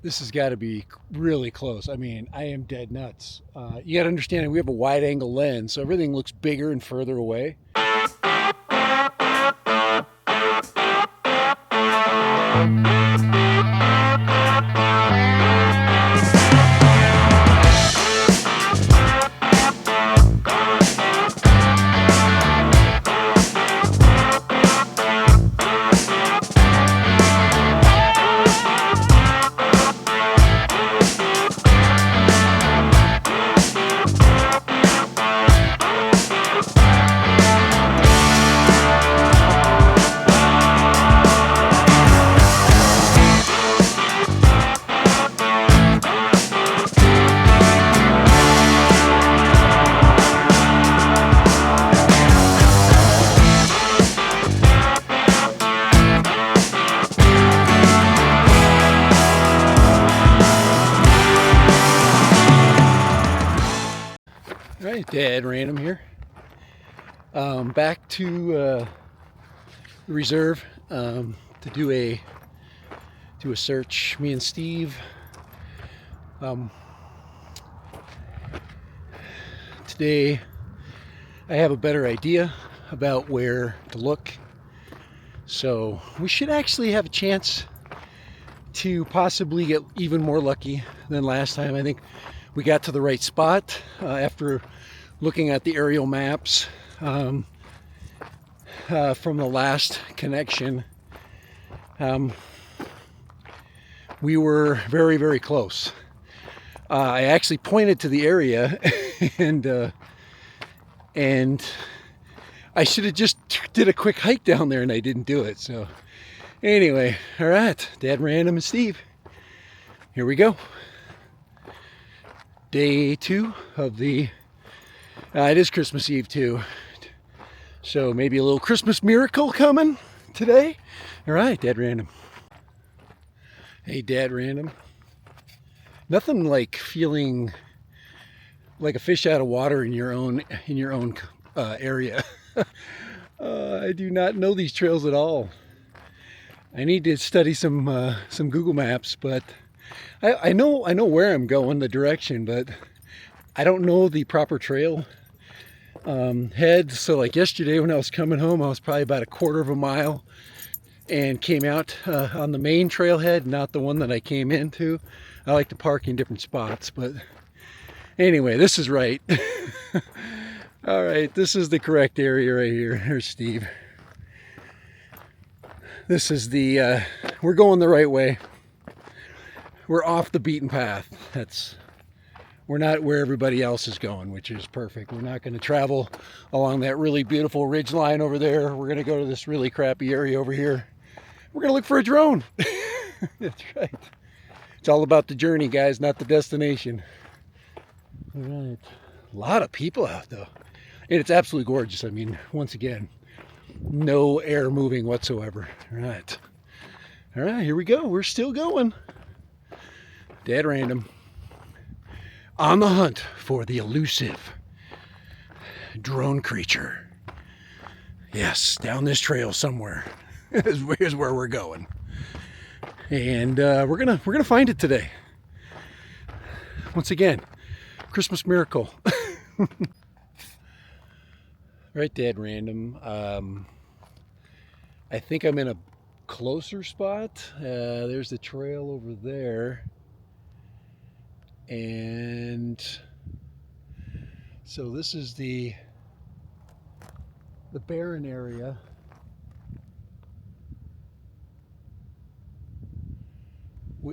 This has got to be really close. I mean, I am dead nuts. You got to understand, we have a wide angle lens, so everything looks bigger and further away. All right, Dad Random here. Back to the reserve to do a search. Me and Steve. Today, I have a better idea about where to look, so we should actually have a chance to possibly get even more lucky than last time. I think we got to the right spot after looking at the aerial maps from the last connection. We were very, very close. I actually pointed to the area and I should have just did a quick hike down there, and I didn't do it. So anyway, all right, Dad Random and Steve, here we go. Day 2 of the, it is Christmas Eve too, so maybe a little Christmas miracle coming today. All right, Dad Random. Hey, Dad Random. Nothing like feeling like a fish out of water in your own area. I do not know these trails at all. I need to study some Google Maps, but I know where I'm going, the direction, but I don't know the proper trail head. So like yesterday when I was coming home, I was probably about a quarter of a mile and came out on the main trailhead, not the one that I came into. I like to park in different spots, but anyway, this is right. All right, this is the correct area right here. Here's Steve. This is the, we're going the right way. We're off the beaten path. We're not where everybody else is going, which is perfect. We're not going to travel along that really beautiful ridge line over there. We're going to go to this really crappy area over here. We're going to look for a drone. That's right. It's all about the journey, guys, not the destination. All right. A lot of people out, though. And it's absolutely gorgeous. I mean, once again, no air moving whatsoever. All right. All right, here we go. We're still going. Dad Random. On the hunt for the elusive drone creature. Yes, down this trail somewhere is where we're going. And we're gonna find it today. Once again, Christmas miracle. Right, Dad Random. I think I'm in a closer spot. There's the trail over there. And so this is the barren area.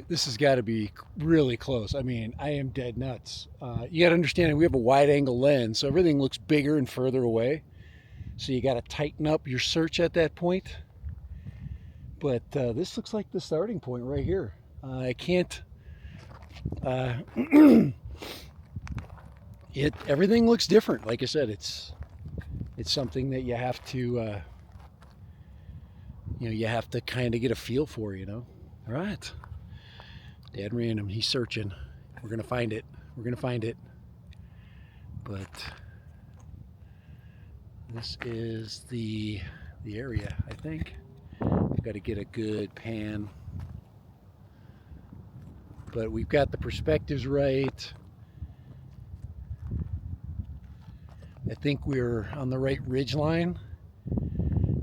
This has got to be really close. I mean, I am dead nuts. You got to understand, we have a wide angle lens, so everything looks bigger and further away. So you got to tighten up your search at that point. But this looks like the starting point right here. I can't. Everything looks different. Like I said, it's something that you have to you have to kind of get a feel for. All right, Dad Random, he's searching. We're gonna find it. But this is the area, I think. We've got to get a good pan. but we've got the perspectives right. I think we're on the right ridge line,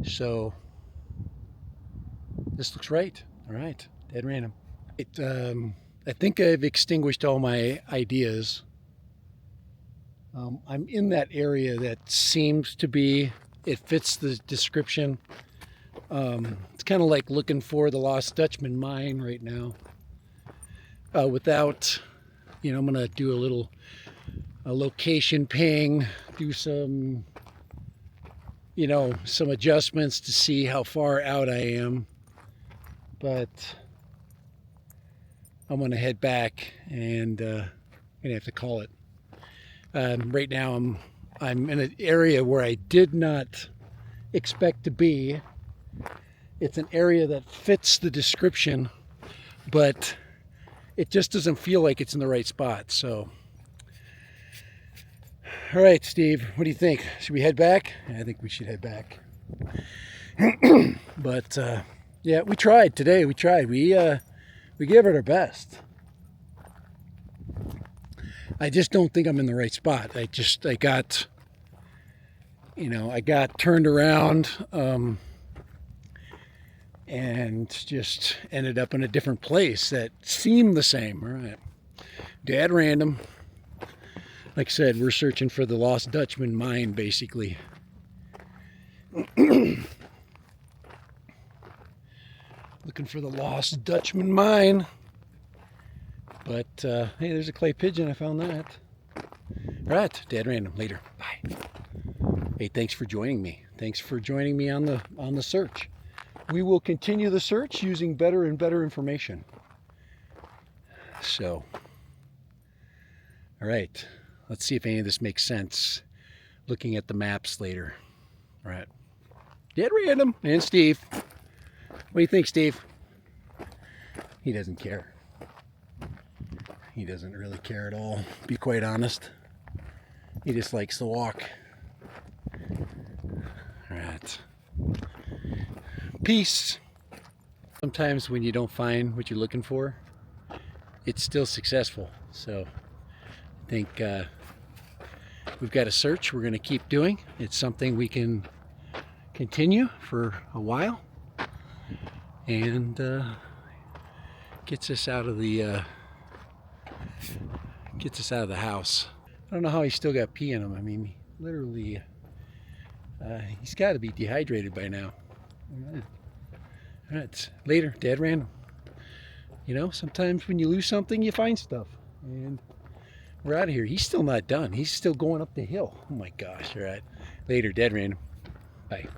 so this looks right. All right, dead random. I think I've extinguished all my ideas. I'm in that area that seems to be, it fits the description. It's kind of like looking for the Lost Dutchman mine right now. Without, I'm gonna do a location ping, do some, some adjustments to see how far out I am. But I'm gonna head back and gonna have to call it. Right now I'm in an area where I did not expect to be. It's an area that fits the description, but it just doesn't feel like it's in the right spot. So, all right, Steve, what do you think? Should we head back? I think we should head back. But yeah, we tried today. We tried. We gave it our best. I just don't think I'm in the right spot. I got turned around and just ended up in a different place that seemed the same. All right. Dead random. Like I said, we're searching for the Lost Dutchman mine, basically. Looking for the Lost Dutchman mine. But, hey, there's a clay pigeon. I found that. All right, dead random. Later. Bye. Hey, thanks for joining me. Thanks for joining me on the search. We will continue the search using better and better information. So, all right. Let's see if any of this makes sense looking at the maps later. All right. Dead random. And Steve. What do you think, Steve? He doesn't care. He doesn't really care at all, to be quite honest. He just likes to walk. All right. Peace. Sometimes when you don't find what you're looking for, it's still successful. So I think we've got a search we're going to keep doing. It's something we can continue for a while, and gets us out of the house. I don't know how he's still got pee in him. I mean, literally, he's got to be dehydrated by now. All right, later, dead random. Sometimes when you lose something, you find stuff. And we're out of here. He's still not done. He's still going up the hill. Oh my gosh. All right, later, dead random. Bye.